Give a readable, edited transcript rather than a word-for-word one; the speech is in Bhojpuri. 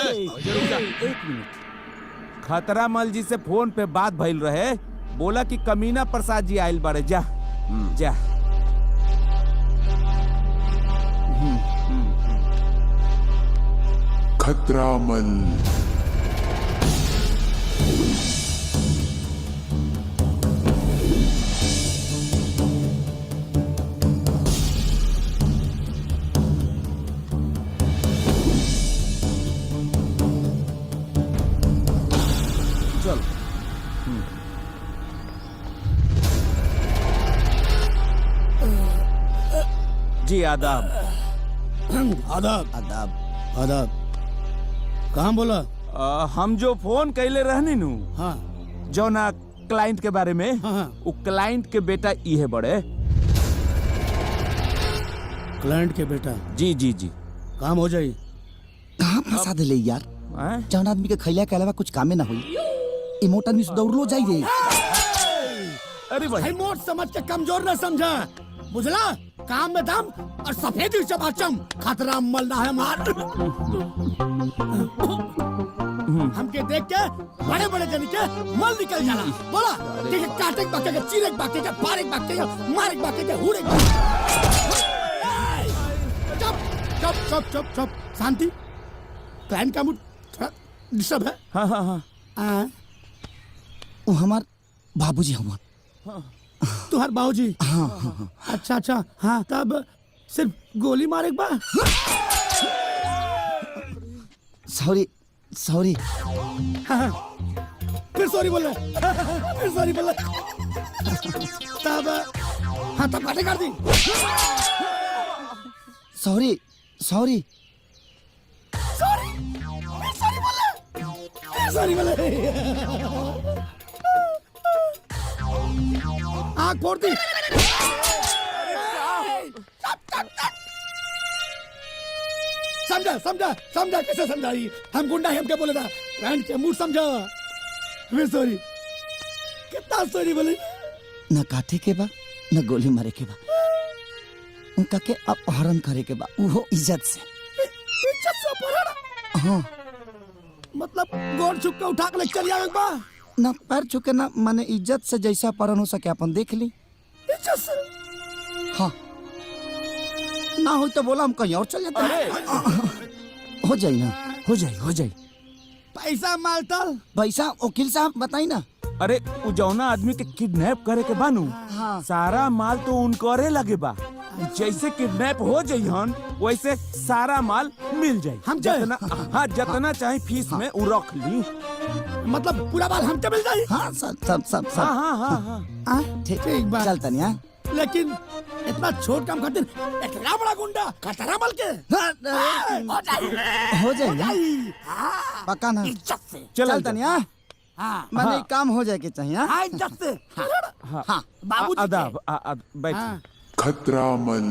एक मिनट, खतरा मल जी से फोन पे बात भइल रहे, बोला कि कमीना प्रसाद जी आयल बारे। जा जा। खतरा मल। चल। जी आदाब। आदाब आदाब आदाब। कहाँ बोला? हम जो फोन कैले रहनी नु, हाँ जो ना क्लाइंट के बारे में, हाँ। वो क्लाइंट के बेटा ये बड़े। क्लाइंट के बेटा? जी जी जी। काम हो जाए। कहाँ फंसा दिले यार? जौन आदमी के खैला के अलावा कुछ कामे ना हुई, इमोट आदमी से दौड़ लो जाइए। अरे भाई मोट समझ के कमजोर न समझा, बुझला? काम में दम और सफेदी चमाचम। खतरा मल ना है मार। हमके देख के बड़े बड़े जन के मल निकल जाला। बोला कि काटे बाके के, चीरे बाके के, पारे बाके के, मारे बाके के, हुरे बाके। चुप चुप चुप चुप चुप। शांति। क्लाइंट का मूड डिस्टर्ब है। हाँ हाँ हाँ। वो हमार बाबूजी हमार। तुहार बाबूजी? हाँ हाँ। अच्छा अच्छा। हाँ तब सिर्फ गोली मारे एक बार। Sorry sorry. हाँ, फिर सॉरी बोल रहे। फिर सॉरी बोल रहे। तब हाँ तब काटे कर दी। सॉरी सॉरी सॉरी सॉरी बोले। सॉरी बोले। आँख फोड़ दी। समझा समझा समझा, कैसे समझाई? हम गुंडा है, हम क्या बोले था? क्लाइंट के मूड समझा। वे सॉरी। कितना सॉरी बोले? न काटे के बा न गोली मारे के बा, उनका के अपहरण करे के बा, वो इज्जत से। इज्जत से अपहरण? हाँ। मतलब गोड़ छुप के उठा के ले चल जाए बा? ना पैर छुके ना, माने इज्जत से जैसा अपहरण हो सके अपन देख ली। इज्जत से? हाँ। ना हो तो बोला हम कहीं और चल जाते हैं। हो जाए ना, हो जाए हो जाए। पैसा मालतल? पैसा वकील साहब बताई ना। अरे उ जौना आदमी के किडनैप करे के बानू, हाँ। सारा माल तो उनकरे लगे बा। जैसे किडनैप हो जाइहन वैसे सारा माल मिल जाए। हम जितना हाँ जितना चाहे फीस में उ रख ली। मतलब पूरा माल हमके मिल जाए? हाँ सब सब सब सब। हाँ हाँ हाँ हाँ। ठीक बात। चलता नहीं। हाँ लेकिन इतना छोट काम करते, इतना बड़ा गुंडा खतरा मल के हो जाए ना, पक्का ना? इज्जत से चलता नहीं। हाँ मैंने काम हो जाए के चाहिए। हाँ इज्जत से। हाँ बाबूजी आदाब बैठ। खतरा मल।